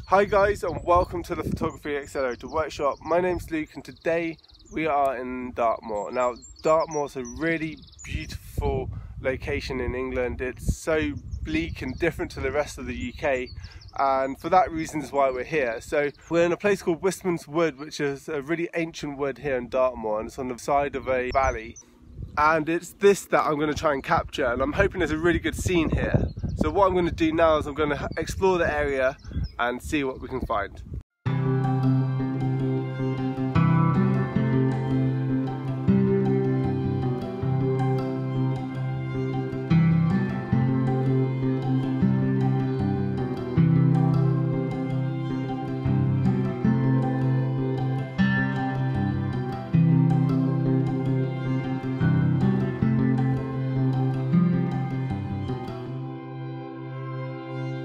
Hi guys, and welcome to the Photography Accelerator Workshop. My name's Luke and today we are in Dartmoor. Now Dartmoor's a really beautiful location in England. It's so bleak and different to the rest of the UK, and for that reason is why we're here. So we're in a place called Wistmans Woods, which is a really ancient wood here in Dartmoor, and it's on the side of a valley. And it's this that I'm going to try and capture, and I'm hoping there's a really good scene here. So what I'm going to do now is I'm going to explore the area and see what we can find.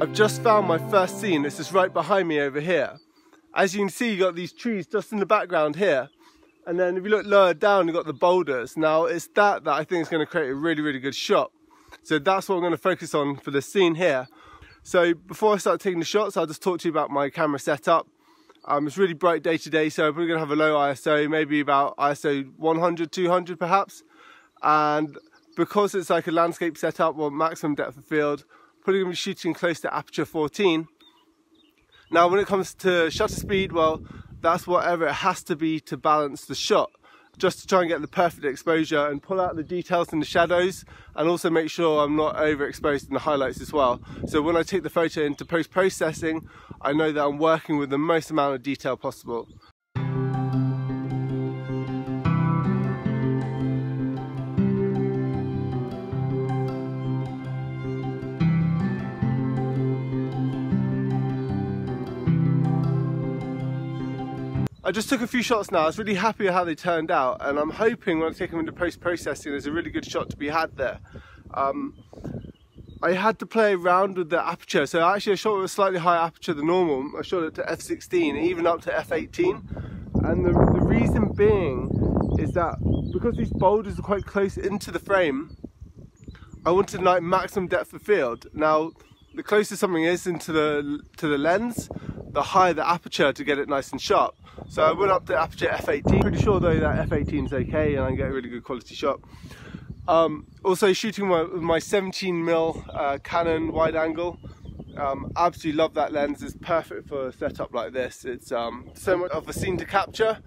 I've just found my first scene. This is right behind me over here. As you can see, you've got these trees just in the background here. And then if you look lower down, you've got the boulders. Now it's that I think is going to create a really good shot. So that's what I'm going to focus on for this scene here. So before I start taking the shots, I'll just talk to you about my camera setup. It's really bright day today, so I'm probably going to have a low ISO, maybe about ISO 100, 200 perhaps. And because it's like a landscape setup or maximum depth of field, probably going to be shooting close to aperture 14. Now when it comes to shutter speed, well, that's whatever it has to be to balance the shot, just to try and get the perfect exposure and pull out the details in the shadows, and also make sure I'm not overexposed in the highlights as well. So when I take the photo into post-processing, I know that I'm working with the most amount of detail possible. I just took a few shots now. I was really happy with how they turned out, and I'm hoping when I take them into post-processing there's a really good shot to be had there. I had to play around with the aperture, so actually I shot with a slightly higher aperture than normal. I shot it to f16, even up to f18, and the reason being is that because these boulders are quite close into the frame, I wanted like maximum depth of field. Now the closer something is into the lens, the higher the aperture to get it nice and sharp. So I went up to aperture f18. Pretty sure though that f18 is okay and I can get a really good quality shot. Also shooting with my 17mm Canon wide angle. Absolutely love that lens. It's perfect for a setup like this. It's so much of a scene to capture,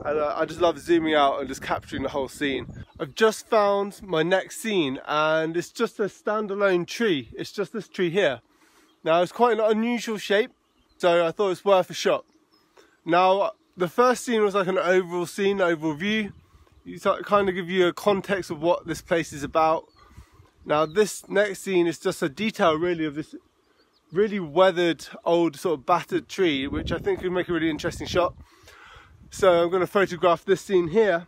and I just love zooming out and just capturing the whole scene. I've just found my next scene, and it's just a standalone tree. It's just this tree here. Now it's quite an unusual shape, so I thought it was worth a shot. Now the first scene was like an overall scene, overall view. You kind of give you a context of what this place is about. Now this next scene is just a detail really of this really weathered old sort of battered tree, which I think could make a really interesting shot. So I'm going to photograph this scene here.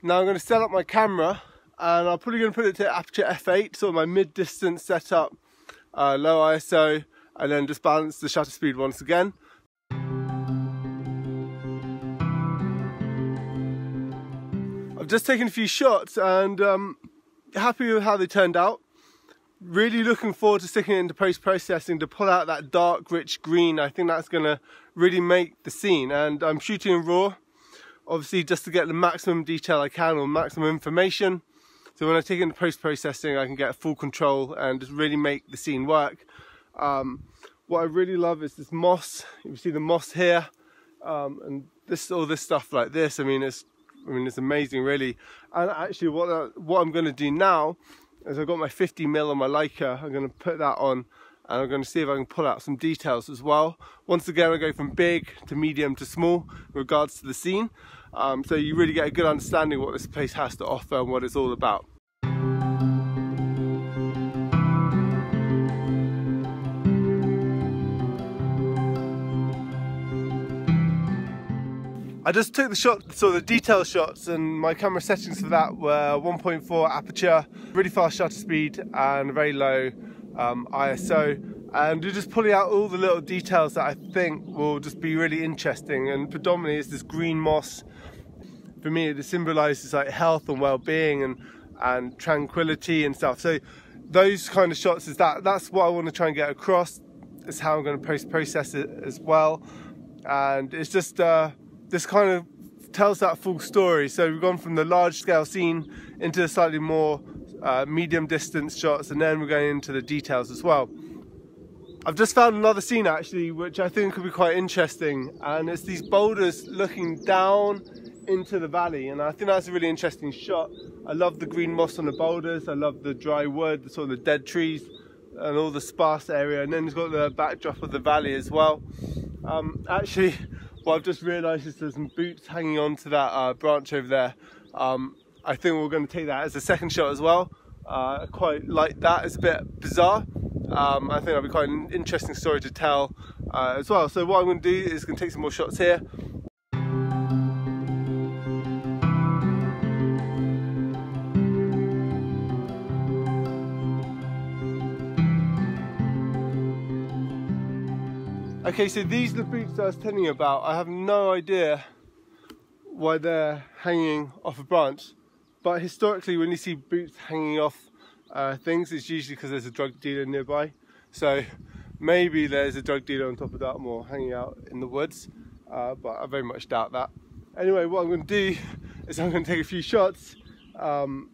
Now I'm going to set up my camera, and I'm probably going to put it to aperture f8, sort of my mid-distance setup, low ISO, and then just balance the shutter speed once again. I've just taken a few shots and happy with how they turned out. Really looking forward to sticking it into post-processing to pull out that dark, rich green. I think that's going to really make the scene, and I'm shooting in RAW, obviously just to get the maximum detail I can or maximum information. So when I take it into post-processing I can get full control and just really make the scene work. What I really love is this moss. You see the moss here, and all this stuff like this. I mean it's amazing really. And actually what I'm going to do now is I've got my 50mm on my Leica. I'm going to put that on, and I'm going to see if I can pull out some details as well. Once again I go from big to medium to small in regards to the scene, so you really get a good understanding of what this place has to offer and what it's all about. I just took the shot, so the detail shots, and my camera settings for that were 1.4 aperture, really fast shutter speed and very low ISO, and you're just pulling out all the little details that I think will just be really interesting. And predominantly it's this green moss. For me it symbolises like health and well-being and tranquility and stuff. So those kind of shots that's what I want to try and get across. is how I'm going to process it as well. And it's just this kind of tells that full story. So we've gone from the large scale scene into the slightly more medium distance shots, and then we're going into the details as well. I've just found another scene actually which I think could be quite interesting, and it's these boulders looking down into the valley, and I think that's a really interesting shot. I love the green moss on the boulders, I love the dry wood, the sort of the dead trees and all the sparse area, and then it's got the backdrop of the valley as well. Actually, what I've just realised is there's some boots hanging on to that branch over there. I think we're going to take that as a second shot as well. I quite like that. It's a bit bizarre. I think that'll be quite an interesting story to tell as well. So what I'm going to do is going to take some more shots here. Okay, so these are the boots I was telling you about. I have no idea why they're hanging off a branch, but historically when you see boots hanging off things, it's usually because there's a drug dealer nearby. So maybe there's a drug dealer on top of Dartmoor hanging out in the woods, but I very much doubt that. Anyway, what I'm going to do is I'm going to take a few shots, and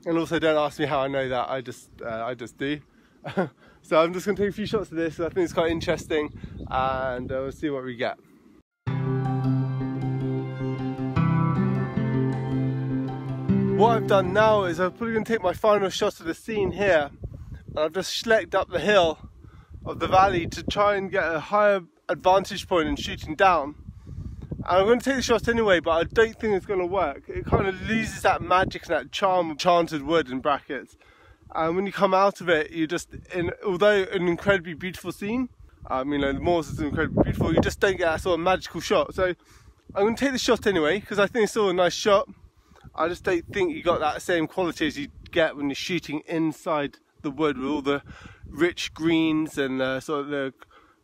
also don't ask me how I know that, I just do. So I'm just going to take a few shots of this. I think it's quite interesting, and we'll see what we get. What I've done now is I'm probably going to take my final shot of the scene here, and I've just schlecked up the hill of the valley to try and get a higher advantage point in shooting down. And I'm going to take the shot anyway, but I don't think it's going to work. It kind of loses that magic and that charm of enchanted wood in brackets. And when you come out of it, you just, although an incredibly beautiful scene, you know, the moors is incredibly beautiful, you just don't get that sort of magical shot. So I'm going to take the shot anyway, because I think it's still a nice shot. I just don't think you got that same quality as you get when you're shooting inside the wood with all the rich greens and sort of the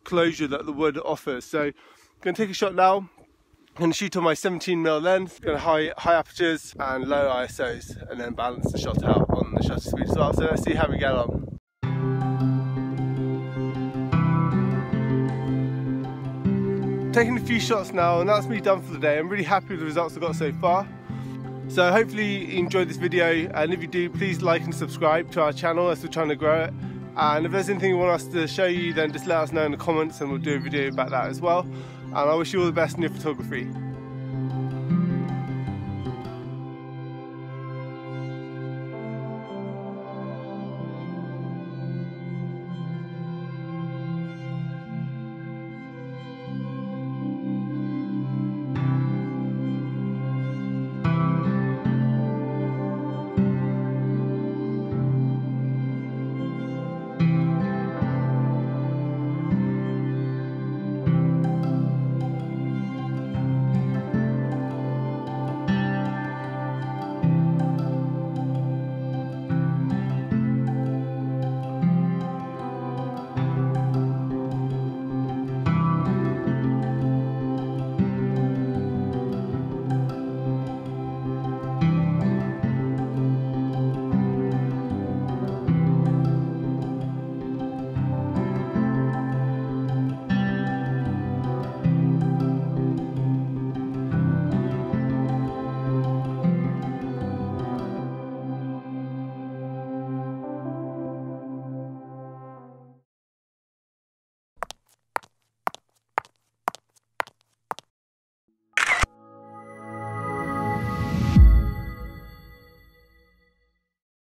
closure that the wood offers. So I'm going to take a shot now. I'm going to shoot on my 17mm lens, going to high apertures and low ISOs, and then balance the shot out on the shutter speed as well. So let's see how we get on. Taking a few shots now, and that's me done for the day. I'm really happy with the results I've got so far. So hopefully you enjoyed this video, and if you do, please like and subscribe to our channel as we're trying to grow it. And if there's anything you want us to show you, then just let us know in the comments and we'll do a video about that as well. And I wish you all the best in your photography.